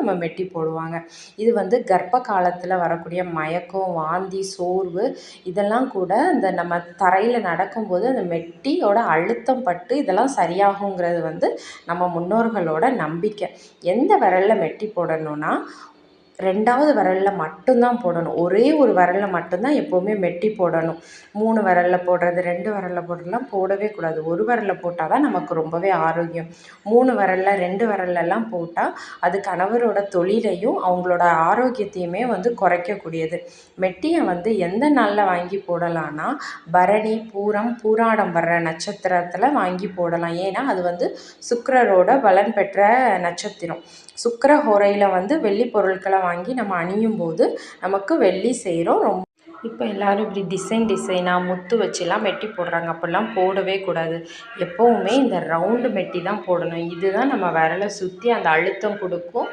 நம்ம மெட்டி போடுவாங்க. இது வந்து கர்ப்ப காலத்தில் வரக்கூடிய மயக்கம், வாந்தி, சோர்வு இதெல்லாம் கூட இந்த நம்ம தரையில் நடக்கும்போது அந்த மெட்டியோட அழுத்தம் பட்டு இதெல்லாம் சரியாகுங்கிறது வந்து நம்ம முன்னோர்களோட நம்பிக்கை. எந்த விரலில் மெட்டி போடணும்னா 2வது விரலில் மட்டும்தான் போடணும். ஒரே ஒரு விரலில் மட்டும்தான் எப்போவுமே மெட்டி போடணும். 3 விரலில் போடுறது, 2 விரலில் போடுறதுலாம் போடவே கூடாது. ஒரு விரலில் போட்டால் தான் நமக்கு ரொம்பவே ஆரோக்கியம். 3 விரலில் 2 விரல்லலாம் போட்டால் அது கணவரோட தொழிலையும் அவங்களோட ஆரோக்கியத்தையுமே வந்து குறைக்கக்கூடியது. மெட்டியை வந்து எந்த நாளில் வாங்கி போடலான்னா பரணி, பூரம், பூராடம் வர்ற நட்சத்திரத்தில் வாங்கி போடலாம். ஏன்னா அது வந்து சுக்கிரரோட பலன் பெற்ற நட்சத்திரம். சுக்கிர ஹோரையில் வந்து வெள்ளி பொருட்களை வாங்கி நம்ம அணியும் போது நமக்கு வெள்ளி சேரும். இப்போ எல்லோரும் இப்படி டிசைனாக முத்து வச்சுலாம் மெட்டி போடுறாங்க. அப்படிலாம் போடவே கூடாது. எப்போவுமே இந்த ரவுண்டு மெட்டி தான் போடணும். இதுதான் நம்ம விரலை சுற்றி அந்த அழுத்தம் கொடுக்கும்.